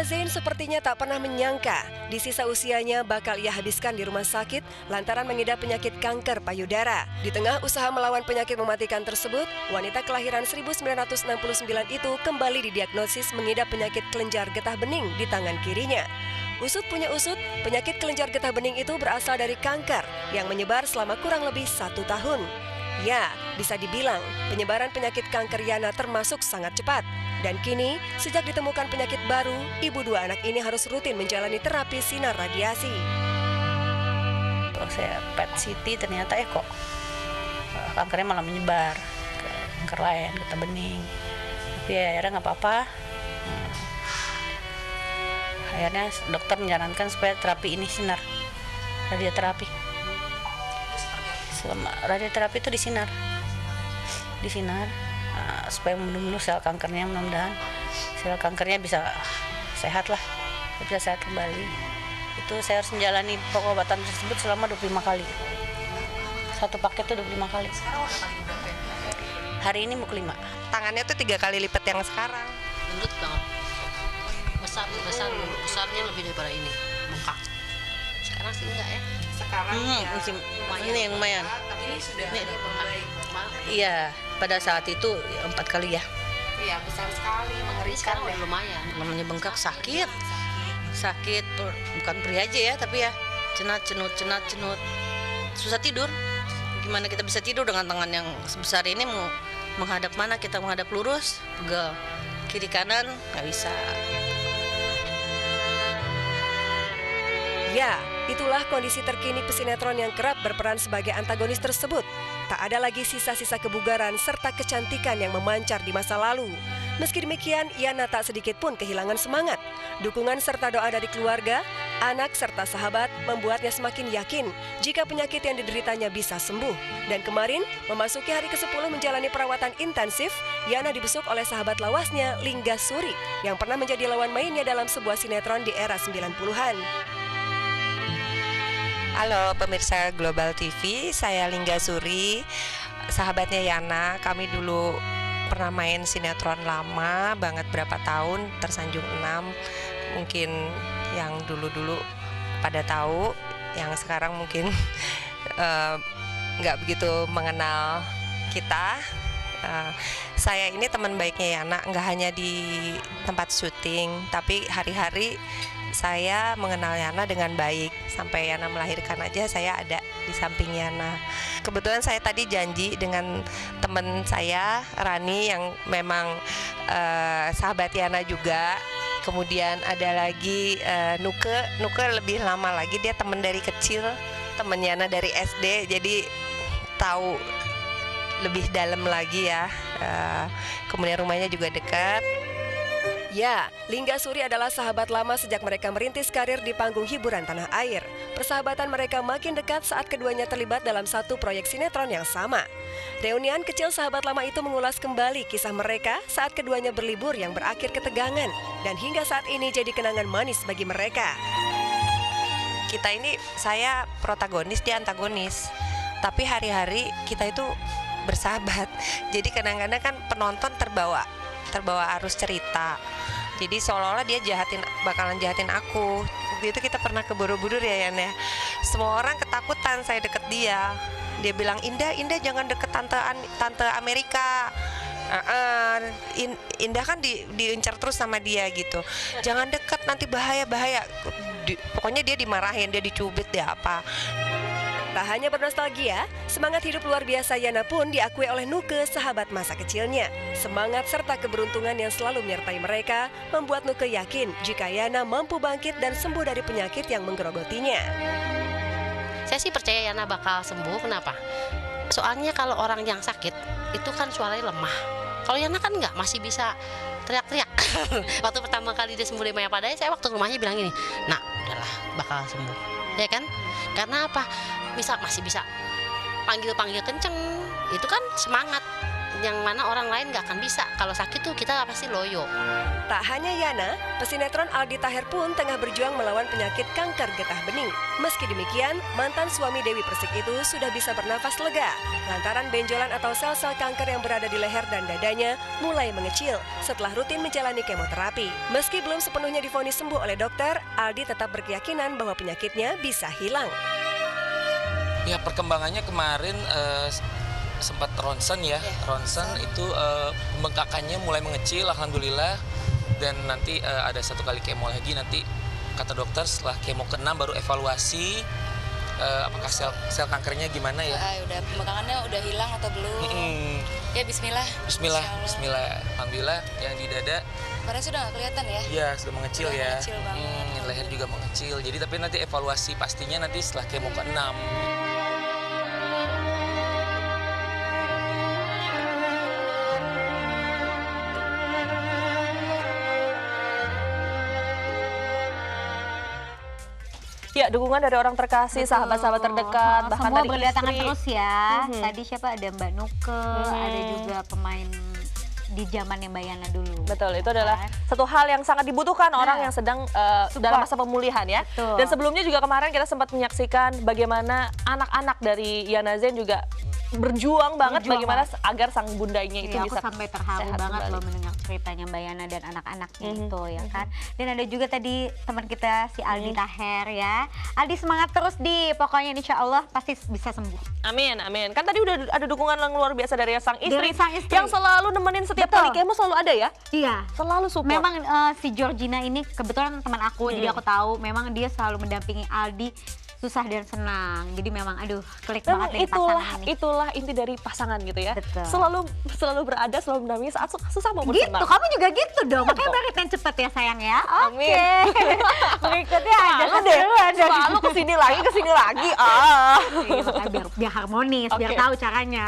Yana Zain sepertinya tak pernah menyangka di sisa usianya bakal ia habiskan di rumah sakit lantaran mengidap penyakit kanker payudara. Di tengah usaha melawan penyakit mematikan tersebut, wanita kelahiran 1969 itu kembali didiagnosis mengidap penyakit kelenjar getah bening di tangan kirinya. Usut punya usut, penyakit kelenjar getah bening itu berasal dari kanker yang menyebar selama kurang lebih 1 tahun. Ya, bisa dibilang penyebaran penyakit kanker Yana termasuk sangat cepat. Dan kini, sejak ditemukan penyakit baru, ibu 2 anak ini harus rutin menjalani terapi sinar radiasi. Saya PET CT ternyata kok kankernya malah menyebar ke kanker lain, getah bening. Tapi ya akhirnya nggak apa-apa. Akhirnya dokter menyarankan supaya terapi ini sinar, radioterapi. Radioterapi itu disinar, supaya membunuh sel kankernya, mudah-mudahan sel kankernya bisa sehat lah, bisa sehat kembali. Itu saya harus menjalani pengobatan tersebut selama 25 kali. Satu paket itu 25 kali. Sekarang udah kali berapa ya? Hari ini mau kelima. Tangannya tuh 3 kali lipat yang sekarang. Gendut banget, besarnya lebih daripada ini, bengkak. Sekarang sih enggak ya. Sekarang lumayan. Tapi ini sudah Ini. ada membaik. Iya, pada saat itu 4 kali ya. Iya, besar sekali, Tapi mengerikan sekarang ya. udah lumayan. Namanya bengkak sakit, bukan perih aja ya, tapi ya cenut, susah tidur. Gimana kita bisa tidur dengan tangan yang sebesar ini? Mau menghadap mana? Kita menghadap lurus, pegel, kiri kanan nggak bisa. Ya, itulah kondisi terkini pesinetron yang kerap berperan sebagai antagonis tersebut. Tak ada lagi sisa-sisa kebugaran serta kecantikan yang memancar di masa lalu. Meski demikian, Yana tak sedikit pun kehilangan semangat. Dukungan serta doa dari keluarga, anak serta sahabat membuatnya semakin yakin jika penyakit yang dideritanya bisa sembuh. Dan kemarin, memasuki hari ke-10 menjalani perawatan intensif, Yana dibesuk oleh sahabat lawasnya, Lingga Suri, yang pernah menjadi lawan mainnya dalam sebuah sinetron di era 90-an. Halo pemirsa Global TV, saya Lingga Suri, sahabatnya Yana. Kami dulu pernah main sinetron lama banget, berapa tahun, Tersanjung 6. Mungkin yang dulu-dulu pada tahu, yang sekarang mungkin nggak begitu mengenal kita. Saya ini teman baiknya Yana, nggak hanya di tempat syuting, tapi hari-hari saya mengenal Yana dengan baik. Sampai Yana melahirkan aja saya ada di samping Yana. Kebetulan saya tadi janji dengan teman saya Rani yang memang sahabat Yana juga. Kemudian ada lagi Nuke lebih lama lagi, dia teman dari kecil, teman Yana dari SD, jadi tahu lebih dalam lagi ya. Kemudian rumahnya juga dekat. Ya, Lingga Suri adalah sahabat lama sejak mereka merintis karir di panggung hiburan tanah air. Persahabatan mereka makin dekat saat keduanya terlibat dalam satu proyek sinetron yang sama. Reunian kecil sahabat lama itu mengulas kembali kisah mereka saat keduanya berlibur yang berakhir ketegangan. Dan hingga saat ini jadi kenangan manis bagi mereka. Kita ini, saya protagonis, dia antagonis. Tapi hari-hari kita itu bersahabat. Jadi kadang-kadang kan penonton terbawa arus cerita. Jadi seolah-olah dia bakalan jahatin aku. Waktu itu kita pernah ke Borobudur ya Yan ya. Semua orang ketakutan saya deket dia. Dia bilang, Indah jangan deket tante Amerika. Indah kan diincar terus sama dia gitu. Jangan deket, nanti bahaya. Pokoknya dia dimarahin, dia dicubit, dia apa. Tak hanya bernostalgia, semangat hidup luar biasa Yana pun diakui oleh Nuke, sahabat masa kecilnya. Semangat serta keberuntungan yang selalu menyertai mereka membuat Nuke yakin jika Yana mampu bangkit dan sembuh dari penyakit yang menggerogotinya. Saya sih percaya Yana bakal sembuh. Kenapa? Soalnya kalau orang yang sakit itu kan suaranya lemah. Kalau Yana kan enggak, masih bisa teriak-teriak. Waktu pertama kali dia sembuh dari Maya Padaya, saya waktu ke rumahnya bilang gini, "Nak, udahlah, bakal sembuh." Ya kan? Karena apa? Masih bisa panggil-panggil kenceng, itu kan semangat yang mana orang lain nggak akan bisa. Kalau sakit tuh kita pasti loyo. Tak hanya Yana, pesinetron Aldi Taher pun tengah berjuang melawan penyakit kanker getah bening. Meski demikian, mantan suami Dewi Persik itu sudah bisa bernafas lega lantaran benjolan atau sel-sel kanker yang berada di leher dan dadanya mulai mengecil setelah rutin menjalani kemoterapi. Meski belum sepenuhnya divonis sembuh oleh dokter, Aldi tetap berkeyakinan bahwa penyakitnya bisa hilang. Ya, perkembangannya kemarin sempat ronsen ya, ronsen itu pembengkakannya mulai mengecil, alhamdulillah. Dan nanti ada 1 kali kemo lagi, nanti kata dokter setelah kemo ke-6 baru evaluasi apakah sel kankernya gimana ya. Udah pembengkakannya udah hilang atau belum? Ya Bismillah. Bismillah, Bismillah. Alhamdulillah yang di dada. Kemarin sudah nggak kelihatan ya? Iya, sudah mengecil Sudah ya. mengecil banget. Leher juga mengecil. Jadi tapi nanti evaluasi pastinya nanti setelah kemo ke-6. Ya, dukungan dari orang terkasih, sahabat-sahabat terdekat, bahkan semua dari berdatangan istri. terus ya. Tadi siapa, ada Mbak Nuke, ada juga pemain di zamannya Mbak Yana dulu. Betul, itu adalah satu hal yang sangat dibutuhkan orang yang sedang dalam masa pemulihan ya. Betul. Dan sebelumnya juga kemarin kita sempat menyaksikan bagaimana anak-anak dari Yana Zain juga berjuang banget bagaimana agar sang bundanya itu Iya, bisa aku sampai terharu sehat banget kembali. loh mendengar ceritanya Mbak Yana dan anak-anaknya itu ya kan. Dan ada juga tadi teman kita si Aldi Taher ya. Aldi semangat terus di, pokoknya insya Allah pasti bisa sembuh. Amin, amin. Kan tadi udah ada dukungan yang luar biasa dari sang istri, Dari sang istri. yang selalu nemenin setiap Betul. kali kemo, selalu ada ya. Iya. Selalu support. Memang si Georgina ini kebetulan teman aku, jadi aku tahu memang dia selalu mendampingi Aldi susah dan senang. Jadi memang aduh klik Memang banget dari pasangan ini. itulah inti dari pasangan gitu ya. Betul. Selalu berada, selalu mendampingi saat susah maupun Gitu, senang. kamu juga gitu dong. Makanya beritain cepet ya sayang ya. Oke. Amin. Berikutnya ada Malu deh, keseruan. selalu kesini lagi. Iya, makanya biar harmonis, biar Oke. tahu caranya.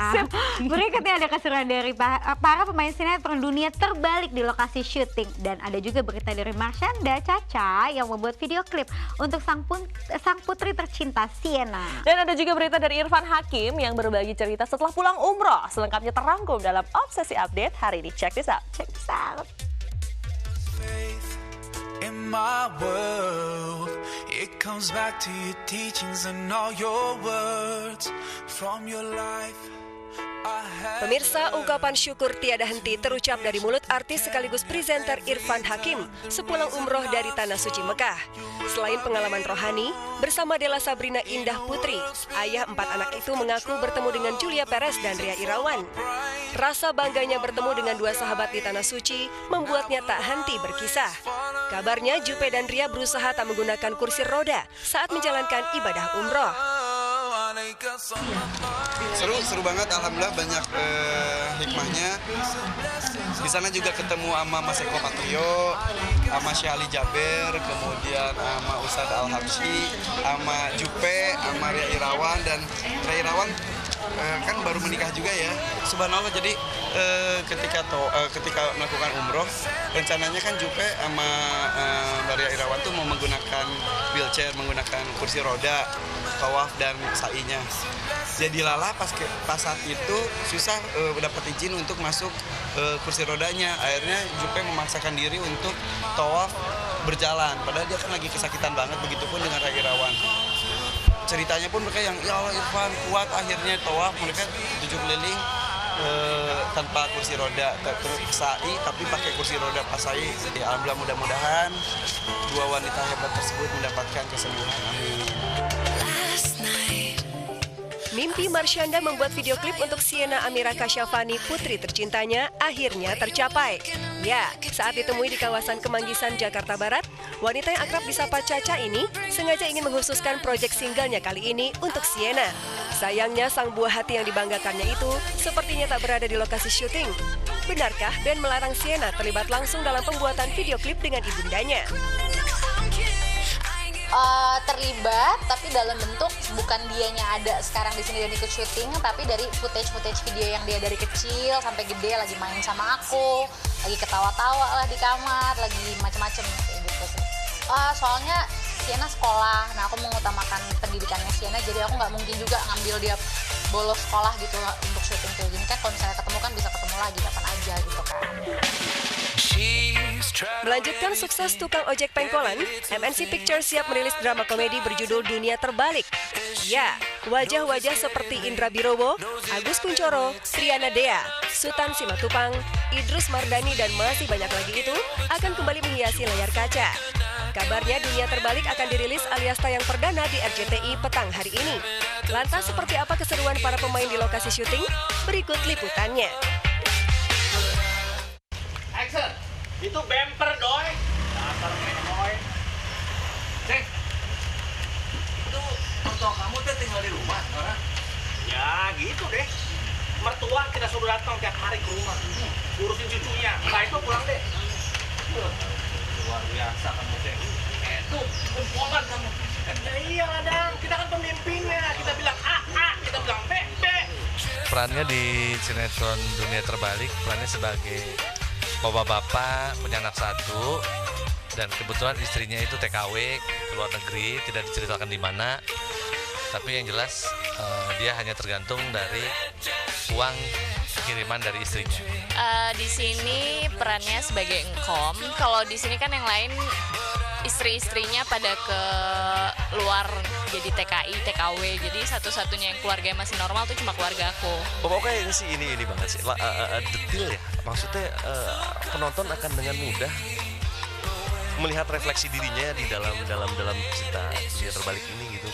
Berikutnya ada keseruan dari para pemain sinetron dunia terbalik di lokasi syuting. Dan ada juga berita dari Marshanda Caca yang membuat video klip untuk sang putri tercinta Sienna. Dan ada juga berita dari Irfan Hakim yang berbagi cerita setelah pulang umroh. Selengkapnya terangkum dalam Obsesi Update hari ini. Check this out. Check this out. In my world, it comes back to your teachings and all your words from your life. Pemirsa, ungkapan syukur tiada henti terucap dari mulut artis sekaligus presenter Irfan Hakim sepulang umroh dari Tanah Suci Mekah. Selain pengalaman rohani, bersama Della Sabrina Indah Putri, ayah 4 anak itu mengaku bertemu dengan Julia Perez dan Ria Irawan. Rasa bangganya bertemu dengan 2 sahabat di Tanah Suci membuatnya tak henti berkisah. Kabarnya Jupe dan Ria berusaha tak menggunakan kursi roda saat menjalankan ibadah umroh. Seru banget, alhamdulillah banyak hikmahnya. Di sana juga ketemu sama Mas Eko Patrio, sama Syekh Ali Jaber, kemudian sama Ustadz Al-Habsyi, sama Jupe, sama Ria Irawan. Dan Ria Irawan kan baru menikah juga ya. Subhanallah, jadi ketika melakukan umroh, rencananya kan Jupe sama Mbak Ria Irawan tuh mau menggunakan wheelchair, menggunakan kursi roda, tawaf dan sa'inya. Jadi lala pas saat itu susah dapat izin untuk masuk kursi rodanya. Akhirnya Jupe memaksakan diri untuk tawaf berjalan. Padahal dia kan lagi kesakitan banget, begitupun dengan Ria Irawan. Ceritanya pun mereka yang, ya Allah Irfan kuat, akhirnya tawaf mereka 7 keliling tanpa kursi roda, terus sa'i tapi pakai kursi roda pas sa'i. Ya alhamdulillah, mudah-mudahan 2 wanita hebat tersebut mendapatkan kesembuhan. Amin. Mimpi Marshanda membuat video klip untuk Sienna Amira Kasyafani, putri tercintanya, akhirnya tercapai. Ya, saat ditemui di kawasan Kemanggisan, Jakarta Barat, wanita yang akrab disapa Caca ini sengaja ingin menghususkan proyek singlenya kali ini untuk Sienna. Sayangnya sang buah hati yang dibanggakannya itu sepertinya tak berada di lokasi syuting. Benarkah band melarang Sienna terlibat langsung dalam pembuatan video klip dengan ibundanya? Terlibat, tapi dalam bentuk bukan dianya ada sekarang di sini dan ikut syuting, tapi dari footage video yang dia dari kecil sampai gede lagi main sama aku, lagi ketawa-tawa lah di kamar, lagi macem-macem kayak gitu sih. Soalnya Sienna sekolah, nah aku mengutamakan pendidikannya Sienna, jadi aku nggak mungkin juga ngambil dia bolos sekolah gitu untuk syuting kayak gini kan. Kalau misalnya ketemu kan bisa ketemu lagi kapan aja gitu kan. Melanjutkan sukses tukang ojek pengkolan, MNC Pictures siap merilis drama komedi berjudul Dunia Terbalik. Ya, wajah-wajah seperti Indra Birowo, Agus Kuncoro, Triana Dea, Sutan Simatupang, Idrus Mardani, dan masih banyak lagi itu akan kembali menghiasi layar kaca. Kabarnya Dunia Terbalik akan dirilis alias tayang perdana di RCTI petang hari ini. Lantas seperti apa keseruan para pemain di lokasi syuting? Berikut liputannya. Action! Itu bumper, doi. Dasar mengoy. Ceng, itu mertua kamu tuh tinggal di rumah sekarang? Ya, gitu deh. Mertua kita suruh datang tiap hari ke rumah. Urusin cucunya. Setelah itu pulang deh. Luar biasa kamu, Ceng. Itu kumpulan kamu. Ya iyalah, Dang. Kita kan pemimpinnya. Kita bilang A, kita bilang B, B. Perannya di sinetron Dunia Terbalik, perannya sebagai bapak-bapak punya anak satu, dan kebetulan istrinya itu TKW ke luar negeri, tidak diceritakan di mana, tapi yang jelas dia hanya tergantung dari uang kiriman dari istrinya. Di sini perannya sebagai engkom. Kalau di sini kan yang lain istri-istrinya pada ke luar jadi TKI, TKW. Jadi satu-satunya yang keluarga yang masih normal tuh cuma keluarga aku. Pokoknya ini sih ini banget sih, detail ya. Maksudnya penonton akan dengan mudah melihat refleksi dirinya di dalam cerita Dunia Terbalik ini gitu.